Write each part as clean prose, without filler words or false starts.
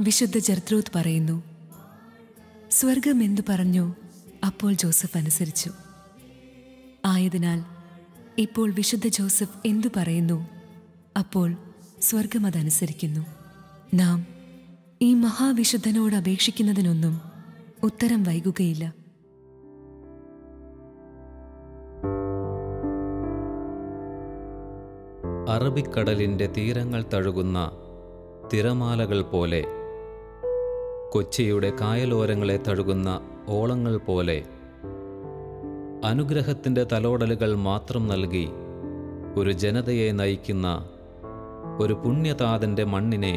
വിശുദ്ധ ജർത്രൂദ് പറയുന്നു, സ്വർഗം എന്തു പറഞ്ഞോ അപ്പോൾ ജോസഫ് അനുസരിച്ചു. ആയതിനാൽ ഇപ്പോൾ വിശുദ്ധ ജോസഫ് എന്തു പറയുന്നു അപ്പോൾ സ്വർഗം അതനുസരിക്കുന്നു. നാം ഈ മഹാവിശുദ്ധനോട് അപേക്ഷിക്കുന്നതിനൊന്നും ഉത്തരം വൈകുകയില്ല. അറബിക്കടലിൻ്റെ തീരങ്ങൾ തഴുകുന്ന തിരമാലകൾ പോലെ, കൊച്ചിയുടെ കായലോരങ്ങളെ തഴുകുന്ന ഓളങ്ങൾ പോലെ, അനുഗ്രഹത്തിൻ്റെ തലോടലുകൾ മാത്രം നൽകി ഒരു ജനതയെ നയിക്കുന്ന ഒരു പുണ്യതാതൻ്റെ മണ്ണിനെ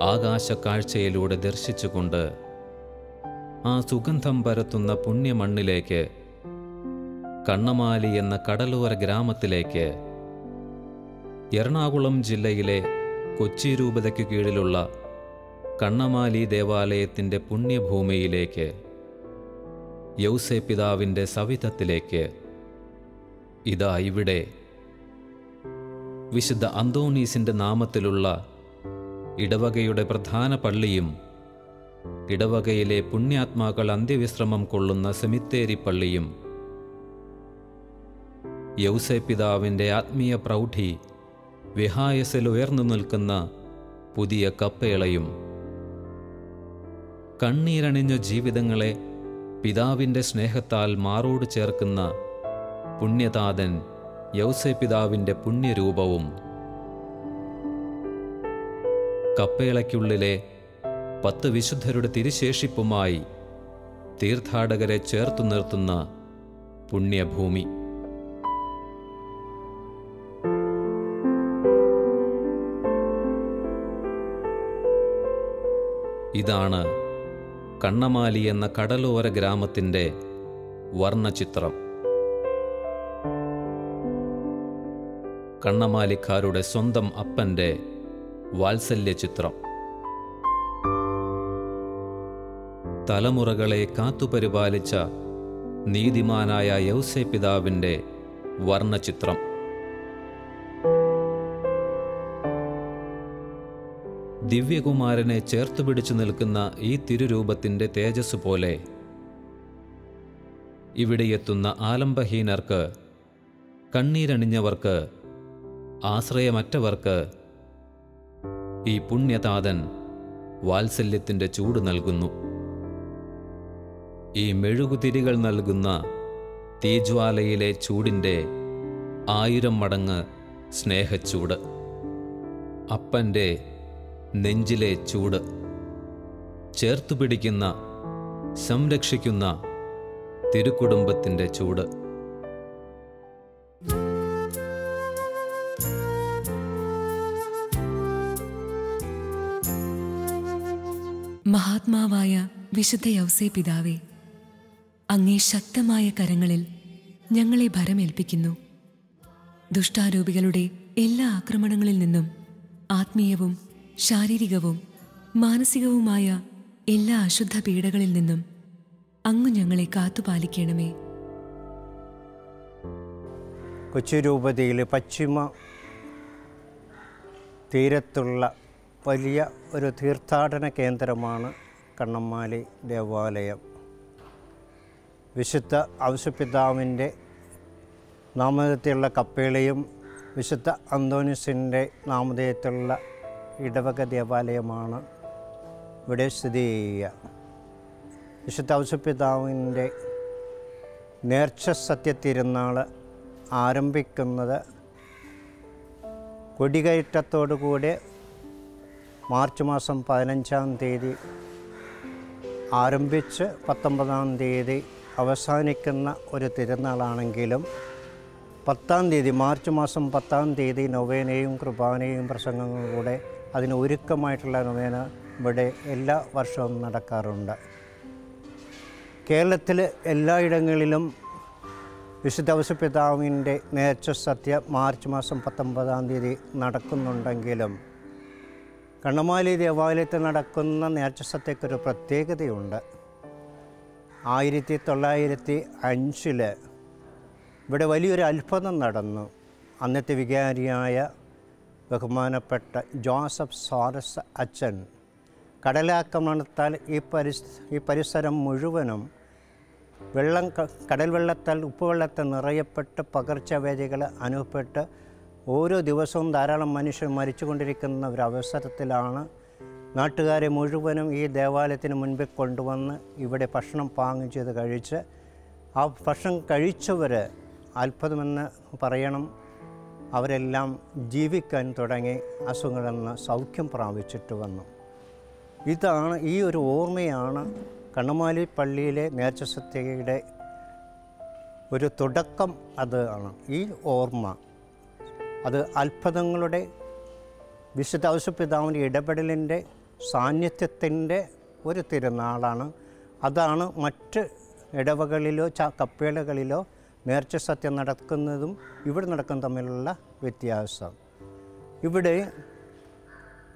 ആകാശക്കാഴ്ചയിലൂടെ ദർശിച്ചുകൊണ്ട് ആ സുഗന്ധം പരത്തുന്ന പുണ്യമണ്ണിലേക്ക്, കണ്ണമാലി എന്ന കടലോര ഗ്രാമത്തിലേക്ക്, എറണാകുളം ജില്ലയിലെ കൊച്ചി രൂപതയ്ക്ക് കീഴിലുള്ള കണ്ണമാലി ദേവാലയത്തിൻ്റെ പുണ്യഭൂമിയിലേക്ക്, യൗസേപ്പിതാവിൻ്റെ സവിധത്തിലേക്ക്, ഇതാ ഇവിടെ വിശുദ്ധ അന്തോണീസിൻ്റെ നാമത്തിലുള്ള ഇടവകയുടെ പ്രധാന പള്ളിയും ഇടവകയിലെ പുണ്യാത്മാക്കൾ അന്ത്യവിശ്രമം കൊള്ളുന്ന സെമിത്തേരി പള്ളിയും യൗസേപ്പിതാവിൻ്റെ ആത്മീയ പ്രൗഢി വിഹായസിൽ ഉയർന്നു നിൽക്കുന്ന പുതിയ കപ്പേളയും, കണ്ണീരണിഞ്ഞ ജീവിതങ്ങളെ പിതാവിൻ്റെ സ്നേഹത്താൽ മാറോട് ചേർക്കുന്ന പുണ്യതാതൻ യൗസേപ്പിതാവിൻ്റെ പുണ്യരൂപവും, കപ്പേളയ്ക്കുള്ളിലെ 10 വിശുദ്ധരുടെ തിരുശേഷിപ്പുമായി തീർത്ഥാടകരെ ചേർത്തു നിർത്തുന്ന പുണ്യഭൂമി. ഇതാണ് കണ്ണമാലി എന്ന കടലോര ഗ്രാമത്തിൻ്റെ വർണ്ണചിത്രം. കണ്ണമാലിക്കാരുടെ സ്വന്തം അപ്പൻ്റെ വാത്സല്യചിത്രം. തലമുറകളെ കാത്തുപരിപാലിച്ച നീതിമാനായ യൗസേപ്പിതാവിൻ്റെ വർണ്ണചിത്രം. ദിവ്യകുമാരനെ ചേർത്തുപിടിച്ചു നിൽക്കുന്ന ഈ തിരുരൂപത്തിൻ്റെ തേജസ് പോലെ ഇവിടെയെത്തുന്ന ആലംബഹീനർക്ക്, കണ്ണീരണിഞ്ഞവർക്ക്, ആശ്രയമറ്റവർക്ക് ഈ പുണ്യതാതൻ വാത്സല്യത്തിൻ്റെ ചൂട് നൽകുന്നു. ഈ മെഴുകുതിരികൾ നൽകുന്ന തീജ്വാലയിലെ ചൂടിൻ്റെ 1000 മടങ്ങ് സ്നേഹച്ചൂട്, അപ്പൻ്റെ നെഞ്ചിലെ ചൂട്, ചേർത്തുപിടിക്കുന്ന, സംരക്ഷിക്കുന്ന തിരുക്കുടുംബത്തിൻ്റെ ചൂട്. മഹാത്മാവായ വിശുദ്ധ യൗസേപ്പിതാവേ, അങ്ങേ ശക്തമായ കരങ്ങളിൽ ഞങ്ങളെ ഭരമേൽപ്പിക്കുന്നു. ദുഷ്ടാരൂപികളുടെ എല്ലാ ആക്രമണങ്ങളിൽ നിന്നും, ആത്മീയവും ശാരീരികവും മാനസികവുമായ എല്ലാ അശുദ്ധ പീഡകളിൽ നിന്നും അങ്ങ് ഞങ്ങളെ കാത്തുപാലിക്കണമേ. കൊച്ചി രൂപതയിലെ പശ്ചിമ തീരത്തുള്ള വലിയ ഒരു തീർത്ഥാടന കേന്ദ്രമാണ് കണ്ണമാലി ദേവാലയം. വിശുദ്ധ ഔസേപ്പിതാവിൻ്റെ നാമധേയത്തിലുള്ള കപ്പേളയും വിശുദ്ധ അന്തോണീസിൻ്റെ നാമധേയത്തിലുള്ള ഇടവക ദേവാലയമാണ് ഇവിടെ സ്ഥിതി ചെയ്യുക. വിശുദ്ധ ഔസേപ്പിതാവിൻ്റെ നേർച്ച സത്യത്തിരുന്നാൾ ആരംഭിക്കുന്നത് കൊടികയറ്റത്തോടുകൂടി മാർച്ച് മാസം 15-ാം തീയതി ആരംഭിച്ച് 19-ാം തീയതി അവസാനിക്കുന്ന ഒരു തിരുനാളാണെങ്കിലും 10-ാം തീയതി, മാർച്ച് മാസം 10-ാം തീയതി നൊവേനയും കുർബാനയും പ്രസംഗങ്ങളും കൂടെ അതിന് ഒരുക്കമായിട്ടുള്ള നൊവേന ഇവിടെ എല്ലാ വർഷവും നടക്കാറുണ്ട്. കേരളത്തിൽ എല്ലായിടങ്ങളിലും വിശുദ്ധ ഔസേപ്പിതാവിൻ്റെ നേർച്ച സത്യ മാർച്ച് മാസം 19-ാം തീയതി നടക്കുന്നുണ്ടെങ്കിലും കണ്ണമാലി ദേവാലയത്തിൽ നടക്കുന്ന നേർച്ച സത്യക്കൊരു പ്രത്യേകതയുണ്ട്. 1905 ഇവിടെ വലിയൊരു അത്ഭുതം നടന്നു. അന്നത്തെ വികാരിയായ ബഹുമാനപ്പെട്ട ജോസഫ് സോറസ് അച്ഛൻ കടലാക്രമണത്താൽ ഈ പരിസരം മുഴുവനും കടൽ വെള്ളത്താൽ ഉപ്പുവെള്ളത്താൽ നിറയപ്പെട്ട് പകർച്ചവ്യാധികൾ അനുഭവപ്പെട്ട് ഓരോ ദിവസവും ധാരാളം മനുഷ്യർ മരിച്ചുകൊണ്ടിരിക്കുന്ന ഒരവസരത്തിലാണ് നാട്ടുകാരെ മുഴുവനും ഈ ദേവാലയത്തിന് മുൻപിൽ കൊണ്ടുവന്ന് ഇവിടെ ഭക്ഷണം പാകം ചെയ്ത് കഴിച്ച് ആ ഭക്ഷണം കഴിച്ചവർ അത്ഭുതമെന്ന് പറയണം, അവരെല്ലാം ജീവിക്കാൻ തുടങ്ങി, അസുഖങ്ങളിൽ നിന്ന് സൗഖ്യം പ്രാപിച്ചിട്ട് വന്നു. ഇതാണ് ഈ ഒരു ഓർമ്മയാണ് കണ്ണമാലി പള്ളിയിലെ നേർച്ച സത്യയുടെ ഒരു തുടക്കം. അത് ആണ് ഈ ഓർമ്മ. അത് അത്ഭുതങ്ങളുടെ വിശുദ്ധ ഔസേപ്പിതാവിൻ്റെ ഇടപെടലിൻ്റെ സാന്നിധ്യത്തിൻ്റെ ഒരു തിരുനാളാണ്. അതാണ് മറ്റ് ഇടവകളിലോ കപ്പേളകളിലോ നേർച്ച സത്യം നടക്കുന്നതും ഇവിടെ നടക്കുന്ന തമ്മിലുള്ള വ്യത്യാസം. ഇവിടെ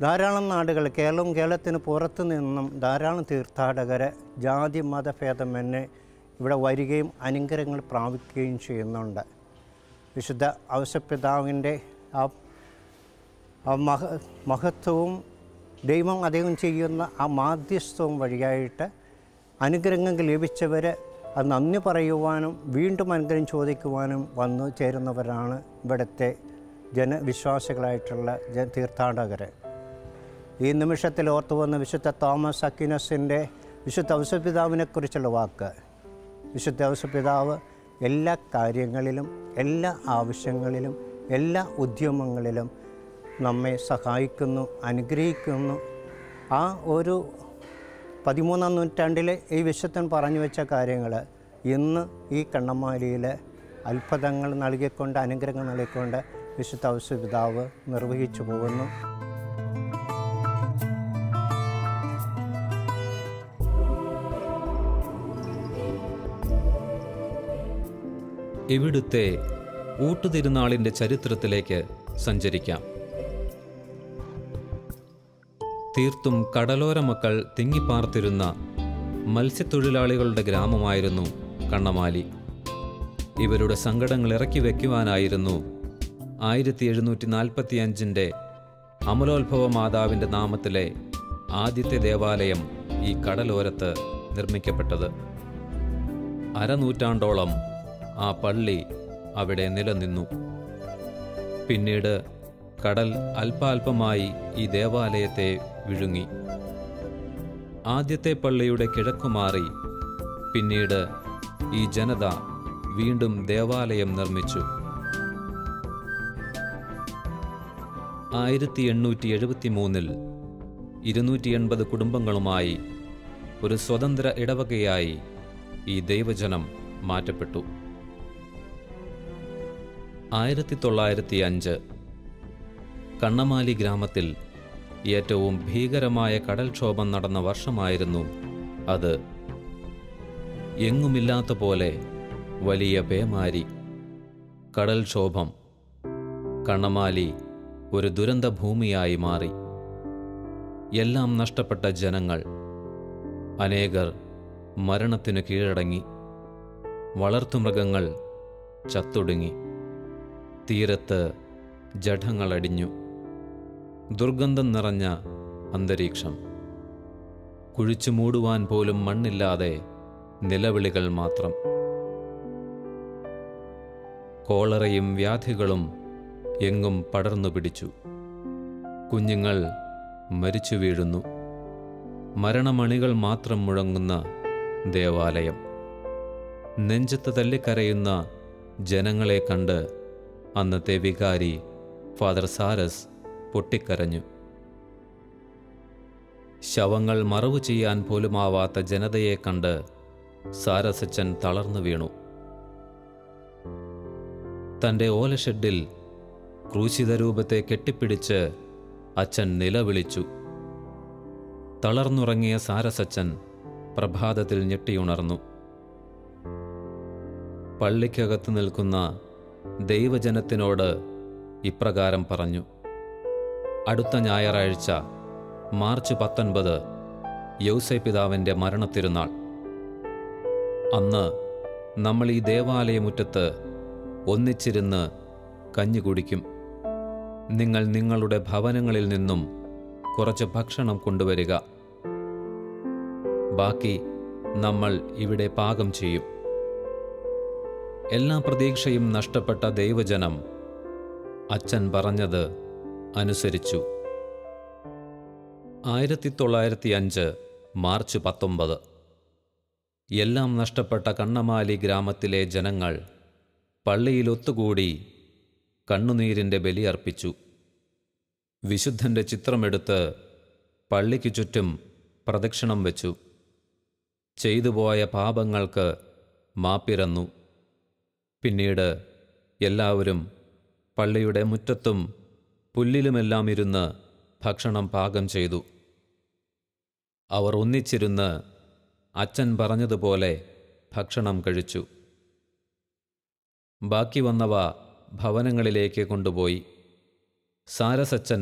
ധാരാളം നാടുകൾ, കേരളത്തിന് പുറത്തു നിന്നും ധാരാളം തീർത്ഥാടകർ ജാതി മതഭേദമെന്നെ ഇവിടെ വരികയും അനുഗ്രഹങ്ങൾ പ്രാപിക്കുകയും ചെയ്യുന്നുണ്ട്. വിശുദ്ധ ഔസേപ്പിതാവിൻ്റെ ആ മഹത്വവും ദൈവം അദ്ദേഹം ചെയ്യുന്ന ആ മാധ്യസ്ഥവും വഴിയായിട്ട് അനുഗ്രഹങ്ങൾ ലഭിച്ചവർ അത് നന്ദി പറയുവാനും വീണ്ടും അനുഗ്രഹം ചോദിക്കുവാനും വന്നു ചേരുന്നവരാണ് ഇവിടുത്തെ ജനവിശ്വാസികളായിട്ടുള്ള തീർത്ഥാടകർ. ഈ നിമിഷത്തിൽ ഓർത്തു വന്ന വിശുദ്ധ തോമസ് അക്വിനസിൻ്റെ വിശുദ്ധ ഔസേപ്പിതാവിനെക്കുറിച്ചുള്ള വാക്ക്. വിശുദ്ധ ഔസേപ്പിതാവ് എല്ലാ കാര്യങ്ങളിലും, എല്ലാ ആവശ്യങ്ങളിലും, എല്ലാ ഉദ്യമങ്ങളിലും നമ്മെ സഹായിക്കുന്നു, അനുഗ്രഹിക്കുന്നു. ആ ഒരു 13-ാം നൂറ്റാണ്ടിലെ ഈ വിശുദ്ധൻ പറഞ്ഞു വെച്ച കാര്യങ്ങൾ ഇന്ന് ഈ കണ്ണമാലിയിൽ അത്ഭുതങ്ങൾ നൽകിക്കൊണ്ട്, അനുഗ്രഹങ്ങൾ നൽകിക്കൊണ്ട് വിശുദ്ധ ഔസേപ്പിതാവ് നിർവഹിച്ചു പോകുന്നു. ഇവിടുത്തെ ഊട്ടുതിരുനാളിൻ്റെ ചരിത്രത്തിലേക്ക് സഞ്ചരിക്കാം. തീർത്തും കടലോര മക്കൾ തിങ്ങിപ്പാർത്തിരുന്ന മത്സ്യത്തൊഴിലാളികളുടെ ഗ്രാമമായിരുന്നു കണ്ണമാലി. ഇവരുടെ സങ്കടങ്ങൾ ഇറക്കി വയ്ക്കുവാനായിരുന്നു 1745 അമലോത്ഭവ മാതാവിൻ്റെ നാമത്തിലെ ആദ്യത്തെ ദേവാലയം ഈ കടലോരത്ത് നിർമ്മിക്കപ്പെട്ടത്. അരനൂറ്റാണ്ടോളം ആ പള്ളി അവിടെ നിലനിന്നു. പിന്നീട് കടൽ അല്പാൽപമായി ഈ ദേവാലയത്തെ വിഴുങ്ങി. ആദ്യത്തെ പള്ളിയുടെ കിഴക്കുമാറി പിന്നീട് ഈ ജനത വീണ്ടും ദേവാലയം നിർമ്മിച്ചു. 1873 280 കുടുംബങ്ങളുമായി ഒരു സ്വതന്ത്ര ഇടവകയായി ഈ ദൈവജനം മാറ്റപ്പെട്ടു. 1905 കണ്ണമാലി ഗ്രാമത്തിൽ ഏറ്റവും ഭീകരമായ കടൽക്ഷോഭം നടന്ന വർഷമായിരുന്നു അത്. എങ്ങുമില്ലാത്ത പോലെ വലിയ പേമാരി, കടൽക്ഷോഭം. കണ്ണമാലി ഒരു ദുരന്ത ഭൂമിയായി മാറി. എല്ലാം നഷ്ടപ്പെട്ട ജനങ്ങൾ, അനേകർ മരണത്തിനു കീഴടങ്ങി. വളർത്തുമൃഗങ്ങൾ ചത്തൊടുങ്ങി. തീരത്ത് ജഡങ്ങളടിഞ്ഞു. ദുർഗന്ധം നിറഞ്ഞ അന്തരീക്ഷം. കുഴിച്ചു മൂടുവാൻ പോലും മണ്ണില്ലാതെ നിലവിളികൾ മാത്രം. കോളറയും വ്യാധികളും എങ്ങും പടർന്നു പിടിച്ചു. കുഞ്ഞുങ്ങൾ മരിച്ചു വീഴുന്നു. മരണമണികൾ മാത്രം മുഴങ്ങുന്ന ദേവാലയം. നെഞ്ചത്ത് തല്ലിക്കരയുന്ന ജനങ്ങളെ കണ്ട് അന്നത്തെ വികാരി ഫാദർ സാരസ് പൊട്ടിക്കരഞ്ഞു. ശവങ്ങൾ മറവു ചെയ്യാൻ പോലുമാവാത്ത ജനതയെ കണ്ട് സാരസച്ചൻ തളർന്നു വീണു. തൻ്റെ ഓലഷെഡിൽ ക്രൂശിതരൂപത്തെ കെട്ടിപ്പിടിച്ച് അച്ഛൻ നിലവിളിച്ചു. തളർന്നുറങ്ങിയ സാരസച്ചൻ പ്രഭാതത്തിൽ ഞെട്ടിയുണർന്നു. പള്ളിക്കകത്ത് നിൽക്കുന്ന ദൈവജനത്തിനോട് ഇപ്രകാരം പറഞ്ഞു: അടുത്ത ഞായറാഴ്ച മാർച്ച് 19 യൗസേപ്പിതാവിൻ്റെ മരണത്തിരുന്നാൾ. അന്ന് നമ്മൾ ഈ ദേവാലയമുറ്റത്ത് ഒന്നിച്ചിരുന്ന് കഞ്ഞി കുടിക്കും. നിങ്ങൾ നിങ്ങളുടെ ഭവനങ്ങളിൽ നിന്നും കുറച്ച് ഭക്ഷണം കൊണ്ടുവരിക. ബാക്കി നമ്മൾ ഇവിടെ പാകം ചെയ്യും. എല്ലാ പ്രതീക്ഷയും നഷ്ടപ്പെട്ട ദൈവജനം അച്ഛൻ പറഞ്ഞത് അനുസരിച്ചു. 1905 മാർച്ച് 19. എല്ലാം നഷ്ടപ്പെട്ട കണ്ണമാലി ഗ്രാമത്തിലെ ജനങ്ങൾ പള്ളിയിൽ ഒത്തുകൂടി കണ്ണുനീരിൻ്റെ ബലിയർപ്പിച്ചു. വിശുദ്ധൻ്റെ ചിത്രമെടുത്ത് പള്ളിക്ക് ചുറ്റും പ്രദക്ഷിണം വെച്ചു. ചെയ്തുപോയ പാപങ്ങൾക്ക് മാപ്പിരന്നു. പിന്നീട് എല്ലാവരും പള്ളിയുടെ മുറ്റത്തും പുല്ലിലുമെല്ലാം ഇരുന്ന് ഭക്ഷണം പാകം ചെയ്തു. അവർ ഒന്നിച്ചിരുന്ന് അച്ഛൻ പറഞ്ഞതുപോലെ ഭക്ഷണം കഴിച്ചു. ബാക്കി വന്നവ ഭവനങ്ങളിലേക്ക് കൊണ്ടുപോയി. സാരസച്ചൻ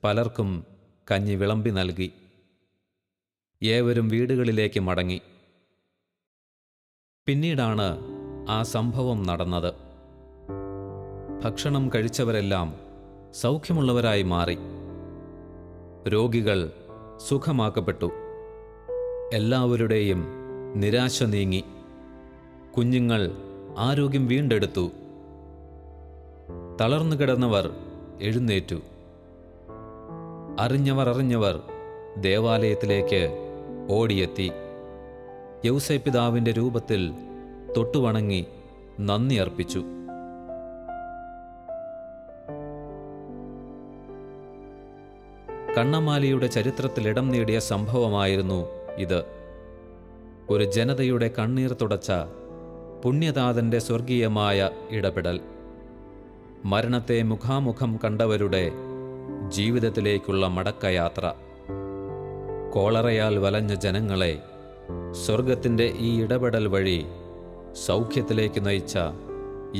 പലർക്കും കഞ്ഞി വിളമ്പി നൽകി. ഏവരും വീടുകളിലേക്ക് മടങ്ങി. പിന്നീടാണ് ആ സംഭവം നടന്നത്. ഭക്ഷണം കഴിച്ചവരെല്ലാം സൗഖ്യമുള്ളവരായി മാറി. രോഗികൾ സുഖമാക്കപ്പെട്ടു. എല്ലാവരുടെയും നിരാശ നീങ്ങി. കുഞ്ഞുങ്ങൾ ആരോഗ്യം വീണ്ടെടുത്തു. തളർന്നു കിടന്നവർ എഴുന്നേറ്റു. അറിഞ്ഞവർ ദേവാലയത്തിലേക്ക് ഓടിയെത്തി. യൗസേപ്പിതാവിൻ്റെ രൂപത്തിൽ തൊട്ടുവണങ്ങി നന്ദി അർപ്പിച്ചു. കണ്ണമാലിയുടെ ചരിത്രത്തിൽ ഇടം നേടിയ സംഭവമായിരുന്നു ഇത്. ഒരു ജനതയുടെ കണ്ണീർ തുടച്ച പുണ്യതാതൻ്റെ സ്വർഗീയമായ ഇടപെടൽ. മരണത്തെ മുഖാമുഖം കണ്ടവരുടെ ജീവിതത്തിലേക്കുള്ള മടക്കയാത്ര. കോളറയാൽ വലഞ്ഞ ജനങ്ങളെ സ്വർഗത്തിൻ്റെ ഈ ഇടപെടൽ വഴി സൗഖ്യത്തിലേക്ക് നയിച്ച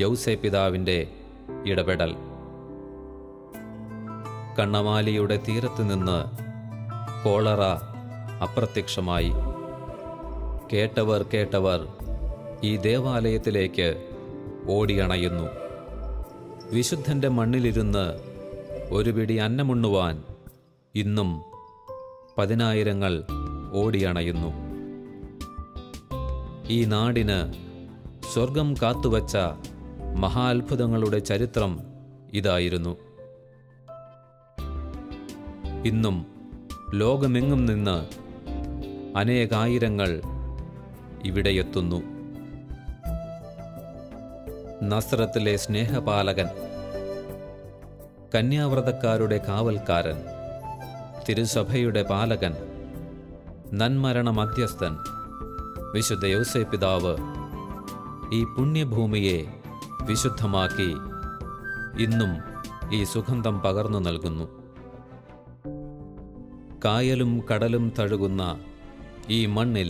യൗസേപ്പിതാവിൻ്റെ ഇടപെടൽ. കണ്ണമാലിയുടെ തീരത്ത് നിന്ന് കോളറ അപ്രത്യക്ഷമായി. കേട്ടവർ ഈ ദേവാലയത്തിലേക്ക് ഓടിയണയുന്നു. വിശുദ്ധൻ്റെ മണ്ണിലിരുന്ന് ഒരു പിടി അന്നമുണ്ണുവാൻ ഇന്നും 10,000 ഓടിയണയുന്നു. ഈ നാടിന് സ്വർഗം കാത്തുവച്ച മഹാത്ഭുതങ്ങളുടെ ചരിത്രം ഇതായിരുന്നു. ഇന്നും ലോകമെങ്ങും നിന്ന് അനേകായിരങ്ങൾ ഇവിടെയെത്തുന്നു. നസ്രത്തിലെ സ്നേഹപാലകൻ, കന്യാവ്രതക്കാരുടെ കാവൽക്കാരൻ, തിരുസഭയുടെ പാലകൻ, നന്മരണ മധ്യസ്ഥൻ വിശുദ്ധ യൗസേപ്പിതാവ് ഈ പുണ്യഭൂമിയെ വിശുദ്ധമാക്കി ഇന്നും ഈ സുഗന്ധം പകർന്നു നൽകുന്നു. കായലും കടലും തഴുകുന്ന ഈ മണ്ണിൽ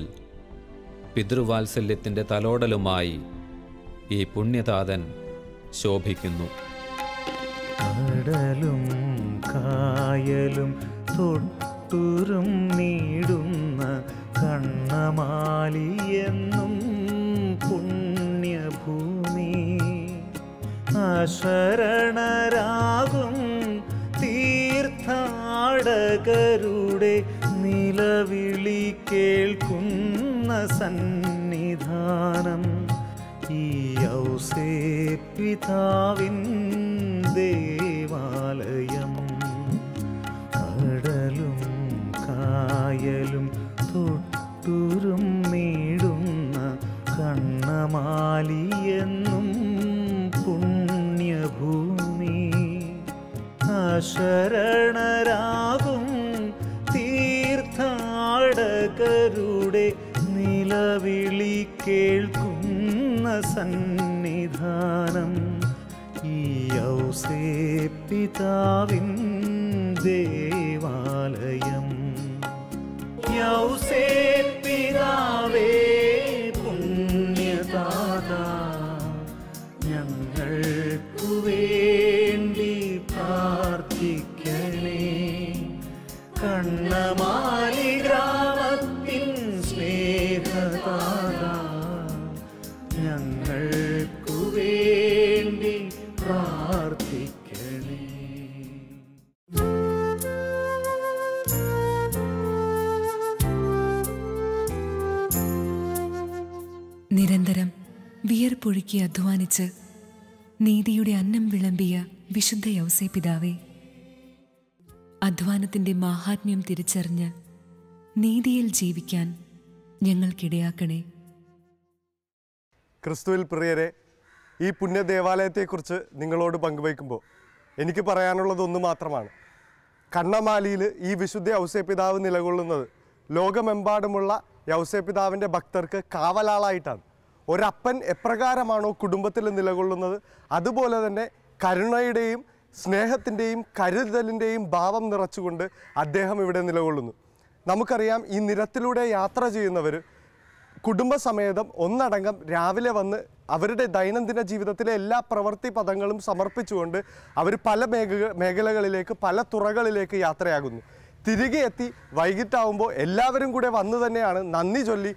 പിതൃവാത്സല്യത്തിൻ്റെ തലോടലുമായി ഈ പുണ്യതാതൻ ശോഭിക്കുന്നു. കടലും കായലും തൊട്ടുരും നീടുന്ന കണ്ണമാലിയെന്നും പുണ്യഭൂമി. അശരണരാകും തീർത്ഥാടകരുടെ നിലവിളി കേൾക്കുന്ന സന്നിധാനം ഈ യൗസേപ്പിതാവിൻ ദേവാലയം. കടലും കായലും തൊട്ടുരും നീടുന്ന കണ്ണമാലിയെന്നും പുണ്യഭൂമി. അശരണരാകും തീർത്ഥാടകരുടെ നിലവിളി കേൾക്കുന്ന സന്നിധാനം ഈ യൗസേപ്പിതാവിൻ ദേവാലയം. യൗസേപ്പിതാവേ പുണ്യദാതാ, ഞങ്ങൾക്കു വേണ്ടി പ്രാർത്ഥിക്കണേ. കണ്ണമാലി ഗ്രാമത്തിൻ സ്നേഹദാതാ, ഞങ്ങൾക്കു വേണ്ടി പ്രാർത്ഥിക്കണേ. വിയർപ്പൊഴുക്കി അധ്വാനിച്ച് നീതിയുടെ അന്നം വിളമ്പിയ വിശുദ്ധ യൗസേപ്പിതാവേ, അധ്വാനത്തിന്റെ മാഹാത്മ്യം തിരിച്ചറിഞ്ഞ് നീതിയിൽ ജീവിക്കാൻ ഞങ്ങൾക്കിടയാക്കണേ. ക്രിസ്തുവിൽ പ്രിയരെ, ഈ പുണ്യ ദേവാലയത്തെക്കുറിച്ച് നിങ്ങളോട് പങ്കുവയ്ക്കുമ്പോൾ എനിക്ക് പറയാനുള്ളത് ഒന്ന് മാത്രമാണ്. കണ്ണമാലിയിൽ ഈ വിശുദ്ധ യൗസേപ്പിതാവ് നിലകൊള്ളുന്നത് ലോകമെമ്പാടുമുള്ള യൗസേപ്പിതാവിൻ്റെ ഭക്തർക്ക് കാവലാളായിട്ടാണ്. ഒരപ്പൻ എപ്രകാരമാണോ കുടുംബത്തിൽ നിലകൊള്ളുന്നത്, അതുപോലെ തന്നെ കരുണയുടെയും സ്നേഹത്തിൻ്റെയും കരുതലിൻ്റെയും ഭാവം നിറച്ചുകൊണ്ട് അദ്ദേഹം ഇവിടെ നിലകൊള്ളുന്നു. നമുക്കറിയാം, ഈ നിരത്തിലൂടെ യാത്ര ചെയ്യുന്നവർ കുടുംബസമേതം ഒന്നടങ്കം രാവിലെ വന്ന് അവരുടെ ദൈനംദിന ജീവിതത്തിലെ എല്ലാ പ്രവൃത്തി പദങ്ങളും സമർപ്പിച്ചുകൊണ്ട് അവർ പല മേഖലകളിലേക്ക് പല തുറകളിലേക്ക് യാത്രയാകുന്നു. തിരികെ എത്തി വൈകിട്ടാവുമ്പോൾ എല്ലാവരും കൂടെ വന്നു തന്നെയാണ് നന്ദി ചൊല്ലി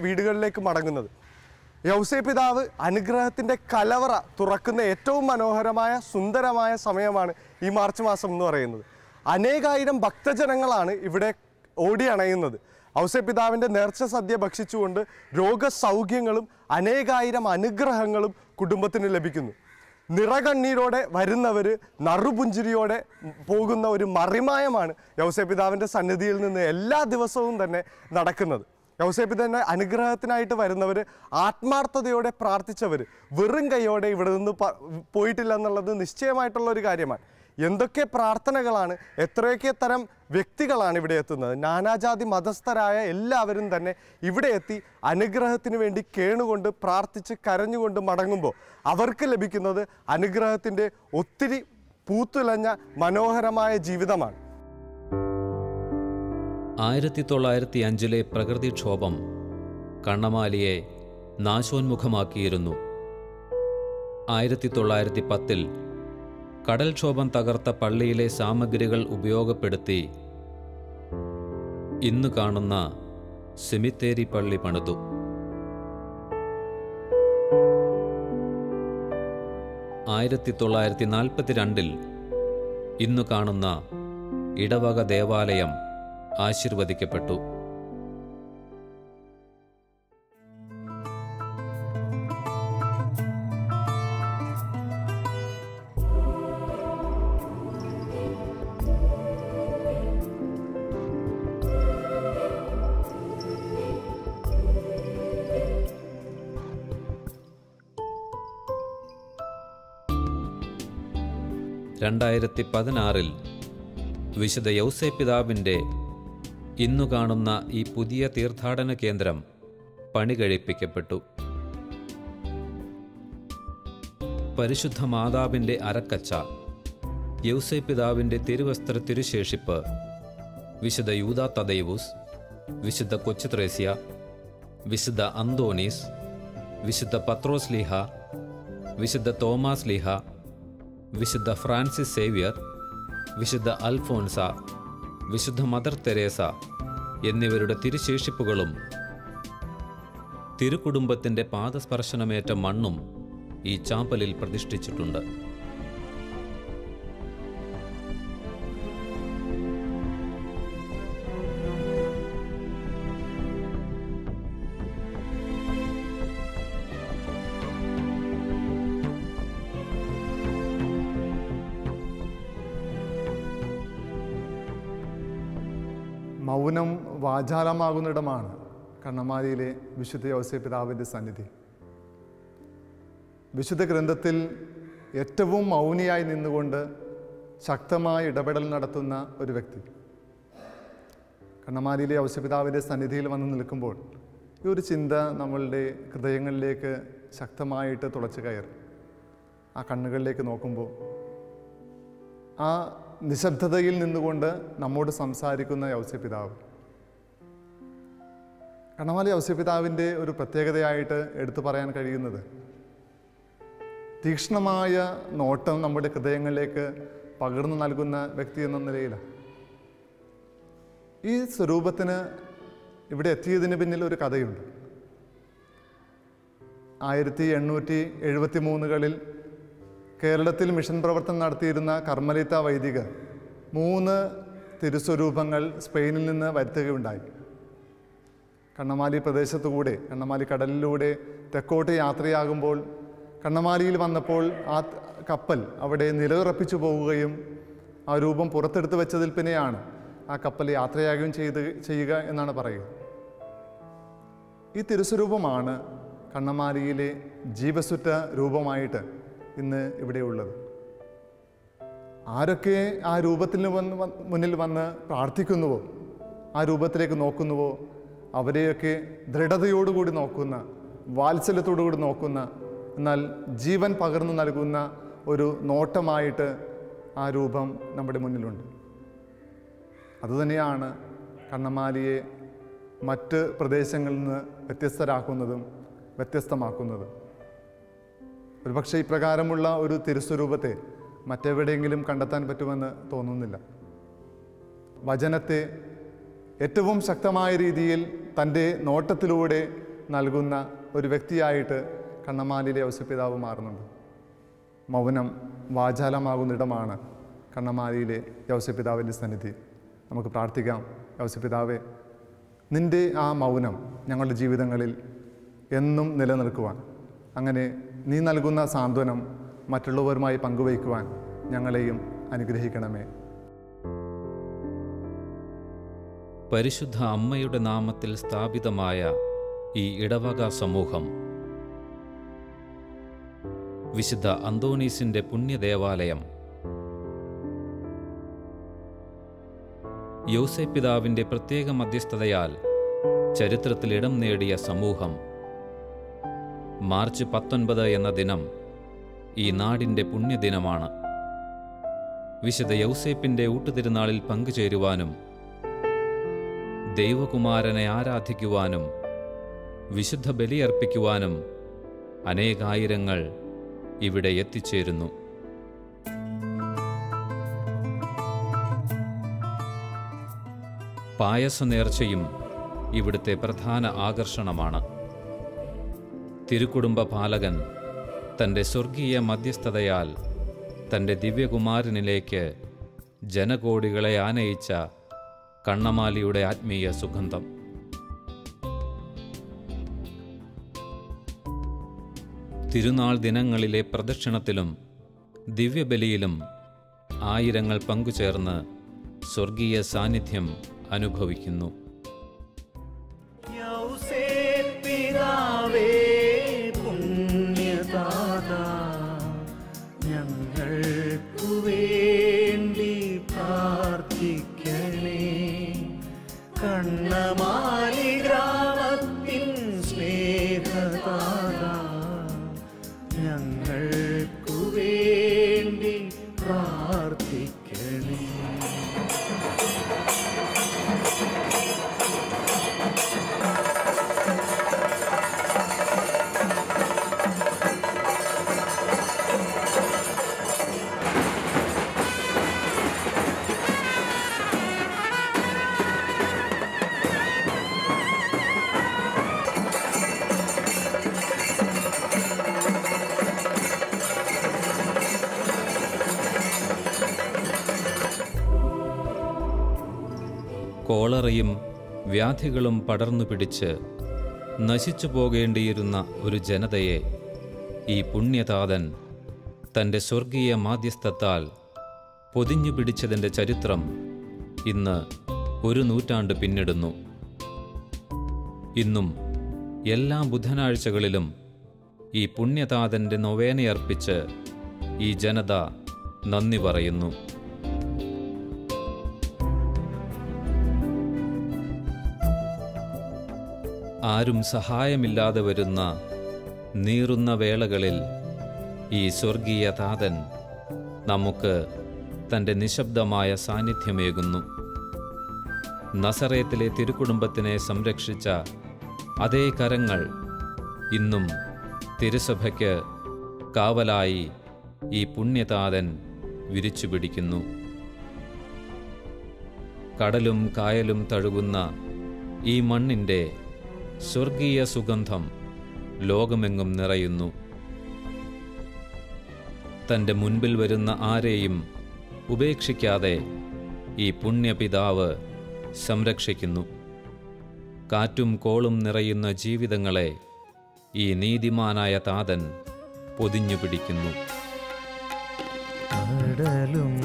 വീടുകളിലേക്ക് മടങ്ങുന്നത്. യൗസേപ്പിതാവ് അനുഗ്രഹത്തിൻ്റെ കലവറ തുറക്കുന്ന ഏറ്റവും മനോഹരമായ സുന്ദരമായ സമയമാണ് ഈ മാർച്ച് മാസം എന്ന് പറയുന്നത്. അനേകായിരം ഭക്തജനങ്ങളാണ് ഇവിടെ ഓടിയണയുന്നത്. ഔസേപ്പിതാവിൻ്റെ നേർച്ച സദ്യ ഭക്ഷിച്ചുകൊണ്ട് രോഗസൗഖ്യങ്ങളും അനേകായിരം അനുഗ്രഹങ്ങളും കുടുംബത്തിന് ലഭിക്കുന്നു. നിറകണ്ണീരോടെ വരുന്നവർ നറുപുഞ്ചിരിയോടെ പോകുന്ന ഒരു മറിമായമാണ് യൗസേപ്പിതാവിൻ്റെ സന്നിധിയിൽ നിന്ന് എല്ലാ ദിവസവും തന്നെ നടക്കുന്നത്. യൗസേപ്പിതാവിൻ്റെ അനുഗ്രഹത്തിനായിട്ട് വരുന്നവർ, ആത്മാർത്ഥതയോടെ പ്രാർത്ഥിച്ചവർ വെറും കൈയോടെ ഇവിടെ നിന്ന് പോയിട്ടില്ല എന്നുള്ളത് നിശ്ചയമായിട്ടുള്ളൊരു കാര്യമാണ്. എന്തൊക്കെ പ്രാർത്ഥനകളാണ്, എത്രയൊക്കെ തരം വ്യക്തികളാണ് ഇവിടെ എത്തുന്നത്. നാനാജാതി മതസ്ഥരായ എല്ലാവരും തന്നെ ഇവിടെ എത്തി അനുഗ്രഹത്തിന് വേണ്ടി കേണുകൊണ്ട് പ്രാർത്ഥിച്ച് കരഞ്ഞുകൊണ്ട് മടങ്ങുമ്പോൾ അവർക്ക് ലഭിക്കുന്നത് അനുഗ്രഹത്തിൻ്റെ ഒത്തിരി പൂത്തുലഞ്ഞ മനോഹരമായ ജീവിതമാണ്. 1905 പ്രകൃതിക്ഷോഭം കണ്ണമാലിയെ നാശോന്മുഖമാക്കിയിരുന്നു. 1910 കടൽക്ഷോഭം തകർത്ത പള്ളിയിലെ സാമഗ്രികൾ ഉപയോഗപ്പെടുത്തി ഇന്ന് കാണുന്ന സെമിത്തേരി പള്ളി പണിതു. 1942 ഇന്നു കാണുന്ന ഇടവക ദേവാലയം ആശീർവദിക്കപ്പെട്ടു. ൽ വിശുദ്ധ യൗസേപ്പിതാവിൻ്റെ ഇന്നു കാണുന്ന ഈ പുതിയ തീർത്ഥാടന കേന്ദ്രം പണി കഴിപ്പിക്കപ്പെട്ടു. പരിശുദ്ധ മാതാവിൻ്റെ അരക്കച്ച, യൗസേപ്പിതാവിൻ്റെ തിരുവസ്ത്ര തിരുശേഷിപ്പ്, വിശുദ്ധ യൂദാ തദൈവൂസ്, വിശുദ്ധ കൊച്ചു ത്രേസ്യ, വിശുദ്ധ അന്തോണീസ്, വിശുദ്ധ പത്രോസ് ലീഹ, വിശുദ്ധ തോമാസ് ലീഹ, വിശുദ്ധ ഫ്രാൻസിസ് സേവ്യർ, വിശുദ്ധ അൽഫോൻസ, വിശുദ്ധ മദർ തെരേസ എന്നിവരുടെ തിരുശേഷിപ്പുകളും തിരുക്കുടുംബത്തിൻ്റെ പാദസ്പർശനമേറ്റ മണ്ണും ഈ ചാപ്പലിൽ പ്രതിഷ്ഠിച്ചിട്ടുണ്ട്. മൗനം വാചാലമാകുന്നിടമാണ് കണ്ണമാലിയിലെ വിശുദ്ധ യൗസേപ്പിതാവിൻ്റെ സന്നിധി. വിശുദ്ധ ഗ്രന്ഥത്തിൽ ഏറ്റവും മൗനിയായി നിന്നുകൊണ്ട് ശക്തമായ ഇടപെടൽ നടത്തുന്ന ഒരു വ്യക്തി. കണ്ണമാലിയിലെ യൗസേപ്പിതാവിൻ്റെ സന്നിധിയിൽ വന്ന് നിൽക്കുമ്പോൾ ഈ ഒരു ചിന്ത നമ്മളുടെ ഹൃദയങ്ങളിലേക്ക് ശക്തമായിട്ട് തുളച്ചു കയറി. ആ കണ്ണുകളിലേക്ക് നോക്കുമ്പോൾ ആ നിശബ്ദതയിൽ നിന്നുകൊണ്ട് നമ്മോട് സംസാരിക്കുന്ന യൗസേപ്പിതാവ്. കണ്ണമാലി യൗസേപ്പിതാവിൻ്റെ ഒരു പ്രത്യേകതയായിട്ട് എടുത്തു പറയാൻ കഴിയുന്നത് തീക്ഷ്ണമായ നോട്ടം നമ്മുടെ ഹൃദയങ്ങളിലേക്ക് പകർന്നു നൽകുന്ന വ്യക്തി എന്ന നിലയിലാണ്. ഈ സ്വരൂപത്തിന് ഇവിടെ എത്തിയതിന് പിന്നിൽ ഒരു കഥയുണ്ട്. 1873 കേരളത്തിൽ മിഷൻ പ്രവർത്തനം നടത്തിയിരുന്ന കർമ്മലിത്ത വൈദികർ 3 തിരുസ്വരൂപങ്ങൾ സ്പെയിനിൽ നിന്ന് വരുത്തുകയുണ്ടായി. കണ്ണമാലി പ്രദേശത്തുകൂടെ, കണ്ണമാലി കടലിലൂടെ തെക്കോട്ട് യാത്രയാകുമ്പോൾ കണ്ണമാലിയിൽ വന്നപ്പോൾ ആ കപ്പൽ അവിടെ നിലയുറപ്പിച്ചു പോവുകയും ആ രൂപം പുറത്തെടുത്ത് വെച്ചതിൽ പിന്നെയാണ് ആ കപ്പൽ യാത്രയാകുകയും ചെയ്യുക എന്നാണ് പറയുക. ഈ തിരുസ്വരൂപമാണ് കണ്ണമാലിയിലെ ജീവസുറ്റ രൂപമായിട്ട് ഇന്ന് ഇവിടെയുള്ളത്. ആരൊക്കെ ആ രൂപത്തിന് മുന്നിൽ വന്ന് പ്രാർത്ഥിക്കുന്നുവോ, ആ രൂപത്തിലേക്ക് നോക്കുന്നുവോ, അവരെയൊക്കെ ദൃഢതയോടുകൂടി നോക്കുന്ന, വാത്സല്യത്തോടുകൂടി നോക്കുന്ന, എന്നാൽ ജീവൻ പകർന്നു നൽകുന്ന ഒരു നോട്ടമായിട്ട് ആ രൂപം നമ്മുടെ മുന്നിലുണ്ട്. അതുതന്നെയാണ് കണ്ണമാലിയെ മറ്റ് പ്രദേശങ്ങളിൽ നിന്ന് വ്യത്യസ്തരാക്കുന്നതും വ്യത്യസ്തമാക്കുന്നതും. ഒരുപക്ഷെ ഇപ്രകാരമുള്ള ഒരു തിരുസ്വരൂപത്തെ മറ്റെവിടെയെങ്കിലും കണ്ടെത്താൻ പറ്റുമെന്ന് തോന്നുന്നില്ല. വചനത്തെ ഏറ്റവും ശക്തമായ രീതിയിൽ തൻ്റെ നോട്ടത്തിലൂടെ നൽകുന്ന ഒരു വ്യക്തിയായിട്ട് കണ്ണമാലിയിലെ ഔസേപ്പിതാവ് മാറുന്നുണ്ട്. മൗനം വാചാലമാകുന്നിടമാണ് കണ്ണമാലിയിലെ ഔസേപ്പിതാവിൻ്റെ സന്നിധി. നമുക്ക് പ്രാർത്ഥിക്കാം. ഔസേപ്പിതാവേ, നിൻ്റെ ആ മൗനം ഞങ്ങളുടെ ജീവിതങ്ങളിൽ എന്നും നിലനിൽക്കുവാൻ, അങ്ങനെ നീ നൽകുന്ന സാന്ത്വനം മറ്റുള്ളവരുമായി പങ്കുവയ്ക്കുവാൻ ഞങ്ങളെയും അനുഗ്രഹിക്കണമേ. പരിശുദ്ധ അമ്മയുടെ നാമത്തിൽ സ്ഥാപിതമായ ഈ ഇടവക സമൂഹം വിശുദ്ധ അന്തോണീസിന്റെ പുണ്യദേവാലയം, യൗസേപ്പിതാവിന്റെ പ്രത്യേക മധ്യസ്ഥതയാൽ ചരിത്രത്തിൽ ഇടം നേടിയ സമൂഹം, മാർച്ച് 19 എന്ന ദിനം ഈ നാടിൻ്റെ പുണ്യദിനമാണ്. വിശുദ്ധ യൗസേപ്പിൻ്റെ ഊട്ടുതിരുനാളിൽ പങ്കുചേരുവാനും ദൈവകുമാരനെ ആരാധിക്കുവാനും വിശുദ്ധ ബലിയർപ്പിക്കുവാനും അനേകായിരങ്ങൾ ഇവിടെ എത്തിച്ചേരുന്നു. പായസനേർച്ചയും ഇവിടുത്തെ പ്രധാന ആകർഷണമാണ്. തിരുക്കുടുംബ പാലകൻ തൻ്റെ സ്വർഗീയ മധ്യസ്ഥതയാൽ തൻ്റെ ദിവ്യകുമാരനിലേക്ക് ജനകോടികളെ ആനയിച്ച കണ്ണമാലിയുടെ ആത്മീയ സുഗന്ധം. തിരുനാൾ ദിനങ്ങളിലെ പ്രദക്ഷിണത്തിലും ദിവ്യബലിയിലും ആയിരങ്ങൾ പങ്കുചേർന്ന് സ്വർഗീയ സാന്നിധ്യം അനുഭവിക്കുന്നു. യൗസേപ്പിതാവേ പുണ്യദാതാ, ഞങ്ങൾക്കു വേണ്ടി പ്രാർത്ഥിക്കണേ. കണ്ണമാലി ഗ്രാമത്തിൻ സ്നേഹദാതാ, ഞങ്ങൾക്കു വേണ്ടി പ്രാർത്ഥിക്കണേ. കോളറയും വ്യാധികളും പടർന്നു പിടിച്ച് നശിച്ചു പോകേണ്ടിയിരുന്ന ഒരു ജനതയെ ഈ പുണ്യതാതൻ തൻ്റെ സ്വർഗീയ മാധ്യസ്ഥത്താൽ പൊതിഞ്ഞു പിടിച്ചതിൻ്റെ ചരിത്രം ഇന്ന് 1 നൂറ്റാണ്ട് പിന്നിടുന്നു. ഇന്നും എല്ലാ ബുധനാഴ്ചകളിലും ഈ പുണ്യതാതൻ്റെ നൊവേനയർപ്പിച്ച് ഈ ജനത നന്ദി പറയുന്നു. ആരും സഹായമില്ലാതെ വരുന്ന നീറുന്ന വേളകളിൽ ഈ സ്വർഗീയ താതൻ നമുക്ക് തൻ്റെ നിശബ്ദമായ സാന്നിധ്യമേകുന്നു. നസറേത്തിലെ തിരുക്കുടുംബത്തിനെ സംരക്ഷിച്ച അതേ കരങ്ങൾ ഇന്നും തിരുസഭയ്ക്ക് കാവലായി ഈ പുണ്യതാതൻ വിരിച്ചുപിടിക്കുന്നു. കടലും കായലും തഴുകുന്ന ഈ മണ്ണിൻ്റെ സ്വർഗീയ സുഗന്ധം ലോകമെങ്ങും നിറയുന്നു. തൻ്റെ മുൻപിൽ വരുന്ന ആരെയും ഉപേക്ഷിക്കാതെ ഈ പുണ്യപിതാവ് സംരക്ഷിക്കുന്നു. കാറ്റും കോളും നിറയുന്ന ജീവിതങ്ങളെ ഈ നീതിമാനായ താതൻ പൊതിഞ്ഞു പിടിക്കുന്നു. കടലും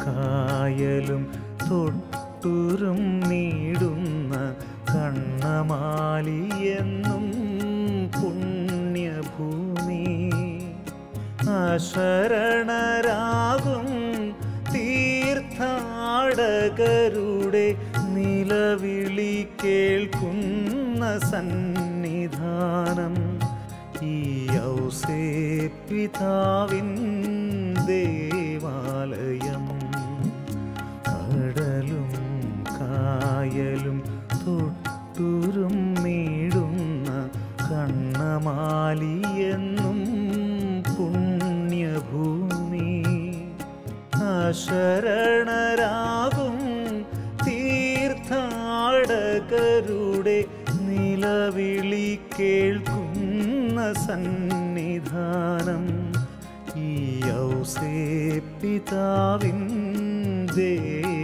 കായലും തൊട്ടുരും നീടുന്ന കണ്ണമാലിയെന്നും പുണ്യഭൂമി, അശരണരാകും തീർത്ഥാടകരുടെ നിലവിളി കേൾക്കുന്ന സന്നിധാനം, ഈ ഔസേപ്പിതാവിൻ ദേവാലയം. കടലും കായലും തൊട്ടുരും നീടുന്ന കണ്ണമാലിയെന്നും പുണ്യഭൂമി, അശരണരാകും തീർത്ഥാടകരുടെ നിലവിളി കേൾക്കുന്ന സന്നിധാനം, ഈ ഔസേപ്പിതാവിൻ ദേവാലയം.